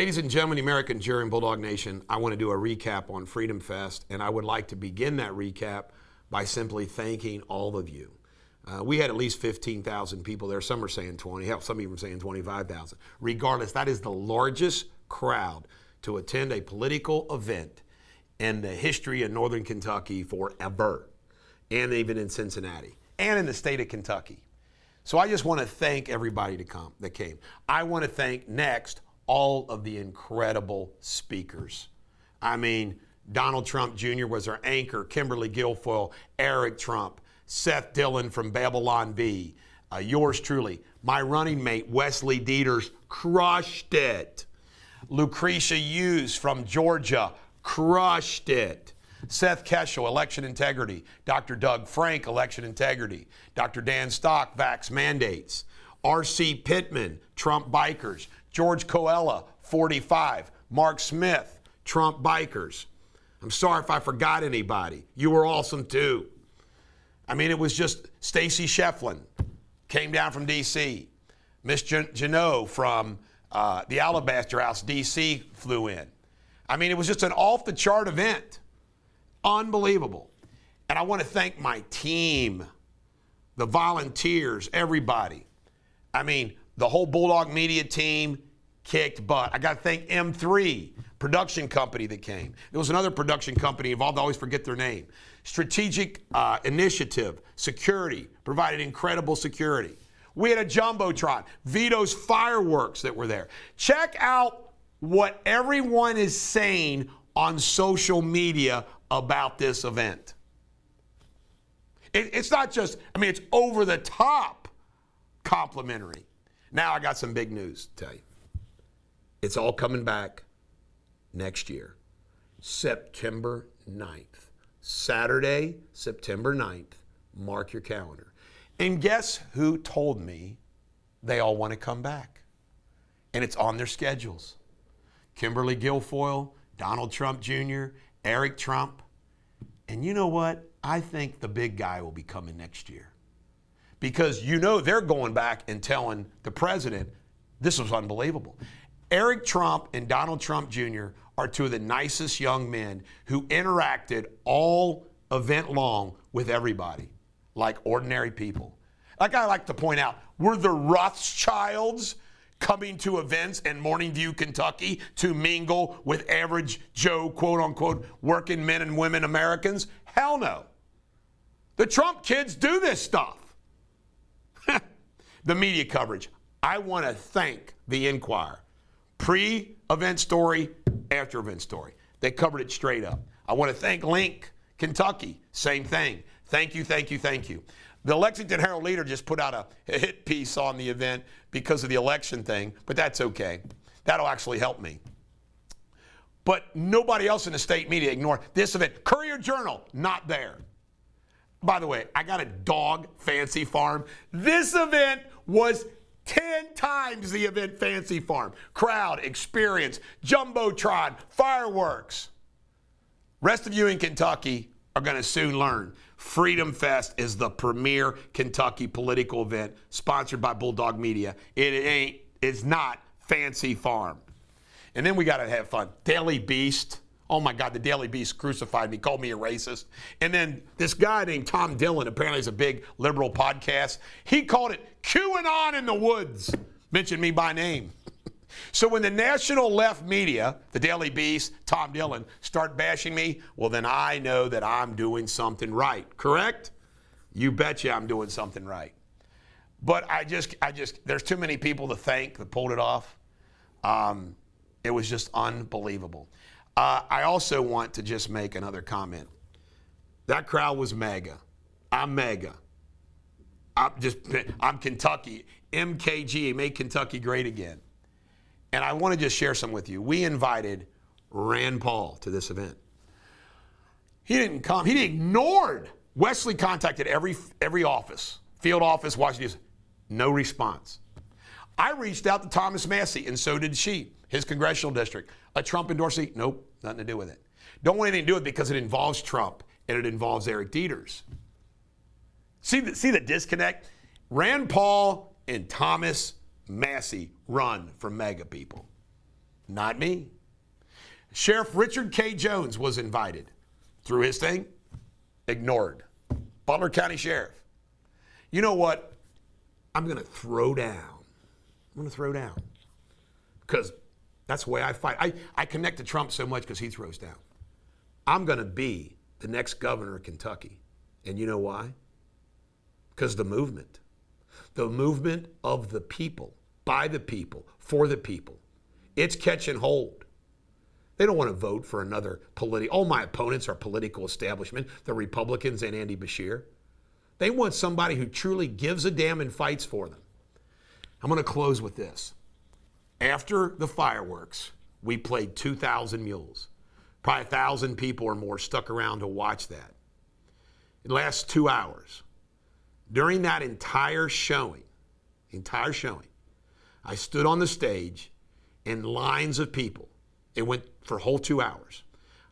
Ladies and gentlemen, the American jury and Bulldog Nation, I want to do a recap on Freedom Fest, and I would like to begin that recap by simply thanking all of you. We had at least 15,000 people there. Some are saying 20. Hell, some even saying 25,000. Regardless, that is the largest crowd to attend a political event in the history of Northern Kentucky forever, and even in Cincinnati, and in the state of Kentucky. So I just want to thank everybody that came. I want to thank next all of the incredible speakers. I mean, Donald Trump Jr. was our anchor, Kimberly Guilfoyle, Eric Trump, Seth Dillon from Babylon Bee, yours truly, my running mate, Wesley Deters, crushed it. Lucretia Hughes from Georgia, crushed it. Seth Keshel, election integrity. Dr. Doug Frank, election integrity. Dr. Dan Stock, vax mandates. R.C. Pittman, Trump bikers. George Coella, 45. Mark Smith, Trump bikers. I'm sorry if I forgot anybody. You were awesome too. I mean, it was just Stacy Shefflin came down from D.C. Miss Janot from the Alabaster House, D.C. flew in. I mean, it was just an off-the-chart event. Unbelievable. And I want to thank my team, the volunteers, everybody. I mean, the whole Bulldog Media team kicked butt. I got to thank M3, production company that came. There was another production company involved. I always forget their name. Strategic Initiative, security, provided incredible security. We had a Jumbotron, Vito's fireworks that were there. Check out what everyone is saying on social media about this event. It's not just, I mean, it's over the top complimentary. Now I got some big news to tell you. It's all coming back next year, September 9th. Saturday, September 9th. Mark your calendar. And guess who told me they all want to come back? And it's on their schedules. Kimberly Guilfoyle, Donald Trump Jr., Eric Trump. And you know what? I think the big guy will be coming next year. Because you know they're going back and telling the president, this was unbelievable. Eric Trump and Donald Trump Jr. are two of the nicest young men who interacted all event long with everybody, like ordinary people. Like I like to point out, we're the Rothschilds coming to events in Morning View, Kentucky to mingle with average Joe, quote unquote, working men and women Americans? Hell no. The Trump kids do this stuff. The media coverage. I want to thank the Enquirer. Pre-event story, after-event story. They covered it straight up. I want to thank Link, Kentucky. Same thing. Thank you, thank you, thank you. The Lexington Herald-Leader just put out a hit piece on the event because of the election thing, but that's okay. That'll actually help me. But nobody else in the state media ignored this event. Courier-Journal, not there. By the way, I got a dog fancy farm. This event was 10 times the event Fancy Farm. Crowd, experience, Jumbotron, fireworks. Rest of you in Kentucky are going to soon learn. Freedom Fest is the premier Kentucky political event sponsored by Bulldog Media. It's not Fancy Farm. And then we got to have fun. Daily Beast. Oh my God, the Daily Beast crucified me, called me a racist. And then this guy named Tom Dillon, apparently he's a big liberal podcast, he called it QAnon in the woods, mentioned me by name. So when the national left media, the Daily Beast, Tom Dillon, start bashing me, well then I know that I'm doing something right, correct? You betcha I'm doing something right. But there's too many people to thank that pulled it off. It was just unbelievable. I also want to just make another comment. That crowd was mega. I'm mega. I'm Kentucky. MKG, make Kentucky great again. And I want to just share some with you. We invited Rand Paul to this event. He didn't come. He ignored. Wesley contacted every office, field office, Washington, no response. I reached out to Thomas Massey, and so did she, his congressional district. A Trump endorsee? Nope, nothing to do with it. Don't want anything to do with it because it involves Trump and it involves Eric Deters. See the disconnect? Rand Paul and Thomas Massey run for MAGA people. Not me. Sheriff Richard K. Jones was invited. Through his thing, ignored. Butler County Sheriff. You know what? I'm going to throw down. I'm going to throw down. Because that's the way I fight. I connect to Trump so much because he throws down. I'm going to be the next governor of Kentucky. And you know why? Because the movement of the people, by the people, for the people, it's catching hold. They don't want to vote for another all my opponents are political establishment, the Republicans and Andy Beshear. They want somebody who truly gives a damn and fights for them. I'm going to close with this. After the fireworks, we played 2,000 mules. Probably 1,000 people or more stuck around to watch that. It lasts 2 hours. During that entire showing, I stood on the stage and lines of people. It went for a whole 2 hours.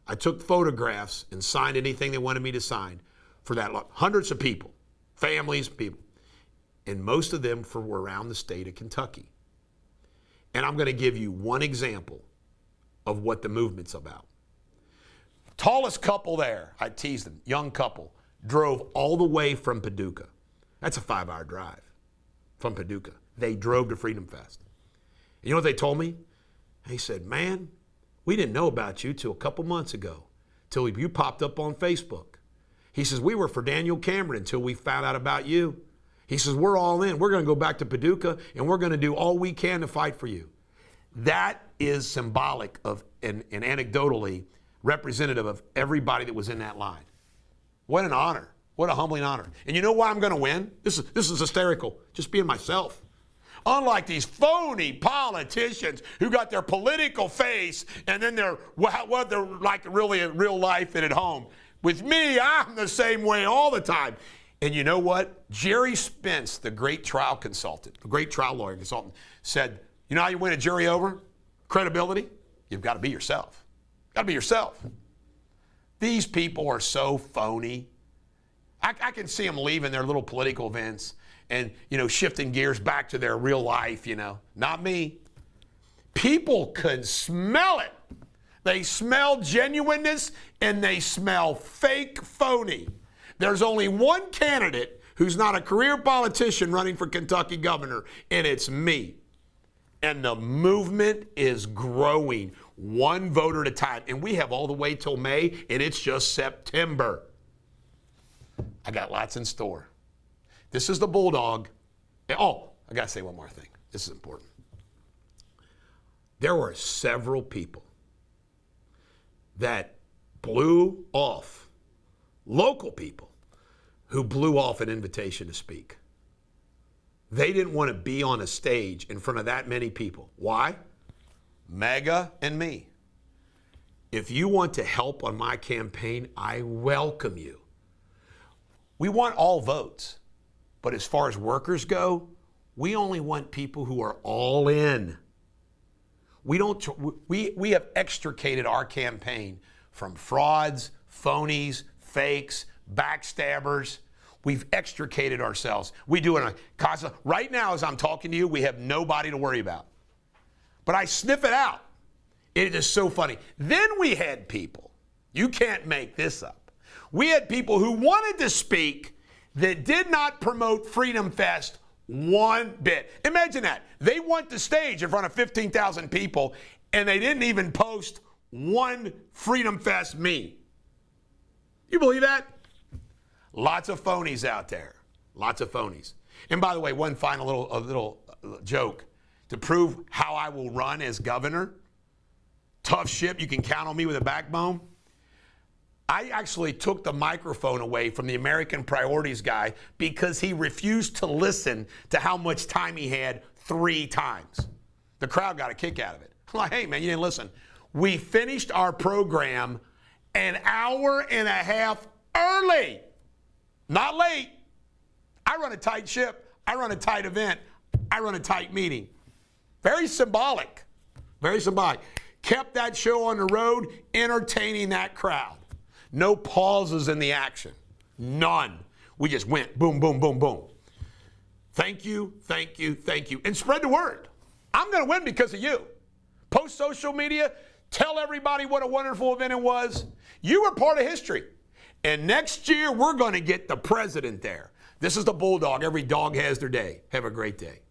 I took photographs and signed anything they wanted me to sign for that. Hundreds of people, families, people. And most of them were around the state of Kentucky. And I'm going to give you one example of what the movement's about. Tallest couple there, I teased them, young couple, drove all the way from Paducah. That's a 5-hour drive from Paducah. They drove to Freedom Fest. And you know what they told me? They said, man, we didn't know about you till a couple months ago, till you popped up on Facebook. He says, we were for Daniel Cameron until we found out about you. He says, we're all in. We're going to go back to Paducah, and we're going to do all we can to fight for you. That is symbolic of and anecdotally representative of everybody that was in that line. What an honor. What a humbling honor. And you know why I'm going to win? This is hysterical. Just being myself. Unlike these phony politicians who got their political face and then they're what they're like really in real life and at home. With me, I'm the same way all the time. And you know what? Jerry Spence, the great trial consultant, the great trial lawyer consultant, said, you know how you win a jury over? Credibility? You've got to be yourself. Got to be yourself. These people are so phony. I can see them leaving their little political events and, shifting gears back to their real life, Not me. People can smell it. They smell genuineness and they smell fake phony. There's only one candidate who's not a career politician running for Kentucky governor, and it's me. And the movement is growing one voter at a time. And we have all the way till May, and it's just September. I got lots in store. This is the Bulldog. Oh, I got to say one more thing. This is important. There were several people that blew off, local people, who blew off an invitation to speak. They didn't want to be on a stage in front of that many people. Why? Mega and me. If you want to help on my campaign, I welcome you. We want all votes. But as far as workers go, we only want people who are all in. We have extricated our campaign from frauds, phonies, fakes, backstabbers. We've extricated ourselves. We do it on a constant. Right now, as I'm talking to you, we have nobody to worry about. But I sniff it out. It is so funny. Then we had people, you can't make this up. We had people who wanted to speak that did not promote Freedom Fest one bit. Imagine that. They went to stage in front of 15,000 people, and they didn't even post one Freedom Fest meme. You believe that? Lots of phonies out there. Lots of phonies. And by the way, one final little joke. To prove how I will run as governor, tough shit, you can count on me with a backbone. I actually took the microphone away from the American Priorities guy because he refused to listen to how much time he had 3 times. The crowd got a kick out of it. I'm like, hey, man, you didn't listen. We finished our program an hour and a half early, not late. I run a tight ship. I run a tight event. I run a tight meeting. Very symbolic. Very symbolic. Kept that show on the road, entertaining that crowd. No pauses in the action. None. We just went boom, boom, boom, boom. Thank you, thank you, thank you. And spread the word. I'm going to win because of you. Post social media. Tell everybody what a wonderful event it was. You were part of history. And next year, we're going to get the president there. This is the Bulldog. Every dog has their day. Have a great day.